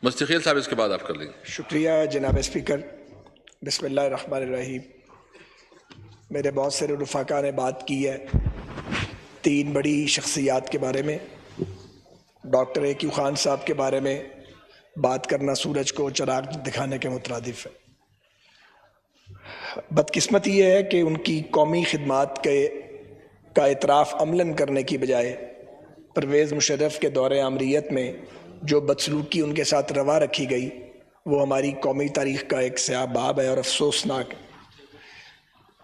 مستقیل صاحب اس کے بعد آپ کر لیں گے۔ شکریہ جناب اسپیکر۔ بسم اللہ الرحمن الرحیم۔ میرے بہت سے رفقا نے بات کی ہے 3 بڑی شخصیات کے بارے میں۔ ڈاکٹر اے کیو خان صاحب کے بارے میں بات کرنا سورج کو چراغ دکھانے کے مترادف ہے۔ بدقسمتی یہ ہے کہ ان کی قومی خدمات کا اعتراف عملاً کرنے کی بجائے پرویز مشرف کے دور آمریت میں جو بدسلوکی ان کے ساتھ روا رکھی گئی وہ ہماری قومی تاریخ کا ایک سیاہ باب ہے اور افسوسناک ہے۔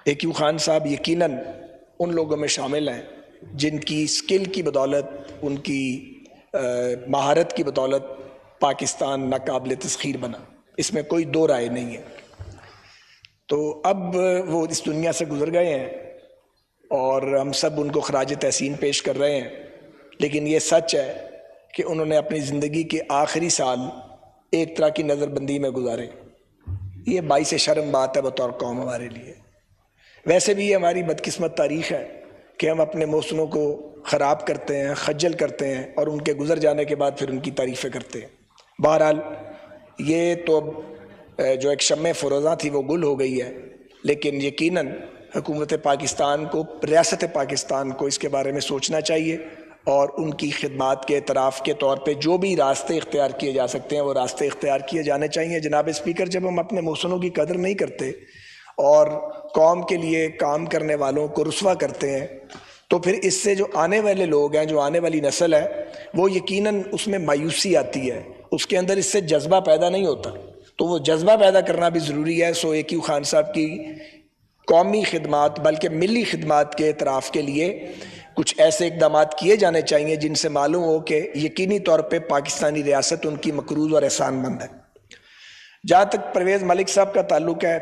اے کیو خان صاحب یقیناً ان لوگوں میں شامل ہیں جن کی اسکل کی بدولت، ان کی مہارت کی بدولت پاکستان ناقابل تسخیر بنا، اس میں کوئی دو رائے نہیں ہے۔ تو اب وہ اس دنیا سے گزر گئے ہیں اور ہم سب ان کو خراج تحسین پیش کر رہے ہیں، لیکن یہ سچ ہے کہ انہوں نے اپنی زندگی کے آخری سال ایک طرح کی نظر بندی میں گزارے۔ یہ باعث شرم بات ہے بطور قوم ہمارے لیے۔ ویسے بھی یہ ہماری بدقسمت تاریخ ہے کہ ہم اپنے محسنوں کو خراب کرتے ہیں، خجل کرتے ہیں اور ان کے گزر جانے کے بعد پھر ان کی تعریفیں کرتے ہیں۔ بہرحال یہ تو جو ایک شمع فروزاں تھی وہ گل ہو گئی ہے، لیکن یقیناً حکومت پاکستان کو، ریاست پاکستان کو اس کے بارے میں سوچنا چاہیے اور ان کی خدمات کے اعتراف کے طور پہ جو بھی راستے اختیار کیے جا سکتے ہیں وہ راستے اختیار کیے جانے چاہیے۔ جناب اسپیکر، جب ہم اپنے محسنوں کی قدر نہیں کرتے اور قوم کے لیے کام کرنے والوں کو رسوا کرتے ہیں تو پھر اس سے جو آنے والے لوگ ہیں، جو آنے والی نسل ہے، وہ یقیناً اس میں مایوسی آتی ہے، اس کے اندر اس سے جذبہ پیدا نہیں ہوتا۔ تو وہ جذبہ پیدا کرنا بھی ضروری ہے۔ سو اے کیو خان صاحب کی قومی خدمات بلکہ ملی خدمات کے اعتراف کے لیے کچھ ایسے اقدامات کیے جانے چاہیے جن سے معلوم ہو کہ یقینی طور پہ پاکستانی ریاست ان کی مقروض اور احسان مند ہے۔ جہاں تک پرویز ملک صاحب کا تعلق ہے،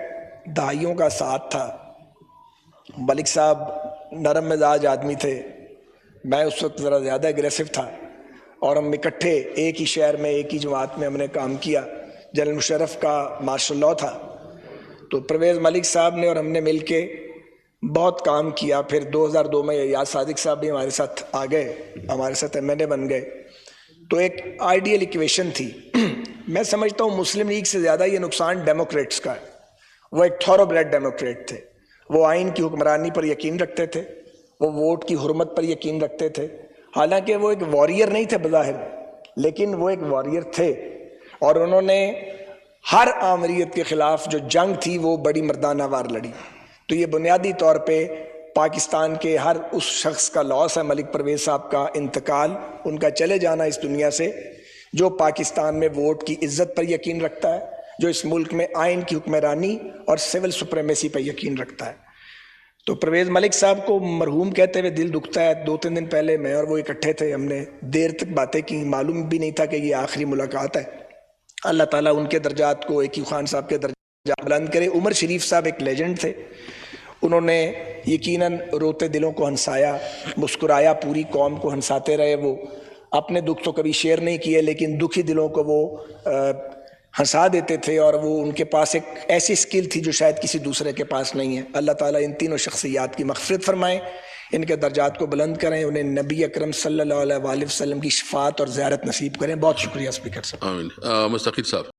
دہائیوں کا ساتھ تھا۔ ملک صاحب نرم مزاج آدمی تھے، میں اس وقت ذرا زیادہ اگریسو تھا اور ہم اکٹھے ایک ہی شہر میں ایک ہی جماعت میں ہم نے کام کیا۔ جنرل مشرف کا مارشل لاء تھا تو پرویز ملک صاحب نے اور ہم نے مل کے بہت کام کیا۔ پھر 2002 میں یاد صادق صاحب بھی ہمارے ساتھ آ گئے، ہمارے ساتھ MNA بن گئے۔ تو ایک آئیڈیل ایکویشن تھی۔ میں سمجھتا ہوں مسلم لیگ سے زیادہ یہ نقصان ڈیموکریٹس کا ہے۔ وہ ایک تھورو بریڈ ڈیموکریٹ تھے، وہ آئین کی حکمرانی پر یقین رکھتے تھے، وہ ووٹ کی حرمت پر یقین رکھتے تھے۔ حالانکہ وہ ایک واریر نہیں تھے بظاہر، لیکن وہ ایک واریر تھے اور انہوں نے ہر آمریت کے خلاف جو جنگ تھی وہ بڑی مردانہ وار لڑی۔ تو یہ بنیادی طور پہ پاکستان کے ہر اس شخص کا لاس ہے، ملک پرویز صاحب کا انتقال، ان کا چلے جانا اس دنیا سے، جو پاکستان میں ووٹ کی عزت پر یقین رکھتا ہے، جو اس ملک میں آئین کی حکمرانی اور سول سپریمیسی پر یقین رکھتا ہے۔ تو پرویز ملک صاحب کو مرحوم کہتے ہوئے دل دکھتا ہے۔ 2-3 دن پہلے میں اور وہ اکٹھے تھے، ہم نے دیر تک باتیں کی، معلوم بھی نہیں تھا کہ یہ آخری ملاقات ہے۔ اللہ تعالیٰ ان کے درجات کو، اے کیو خان صاحب کے درجات بلند کرے۔ عمر شریف صاحب ایک لیجنڈ تھے، انہوں نے یقیناً روتے دلوں کو ہنسایا، مسکرایا، پوری قوم کو ہنساتے رہے۔ وہ اپنے دکھ تو کبھی شیئر نہیں کیے لیکن دکھی دلوں کو وہ ہنسا دیتے تھے، اور وہ ان کے پاس ایک ایسی اسکل تھی جو شاید کسی دوسرے کے پاس نہیں ہے۔ اللہ تعالیٰ ان تینوں شخصیات کی مغفرت فرمائیں، ان کے درجات کو بلند کریں، انہیں نبی اکرم صلی اللہ علیہ وآلہ وسلم کی شفاعت اور زیارت نصیب کریں۔ بہت شکریہ اسپیکر صاحب۔ آمین۔ مستقیل صاحب۔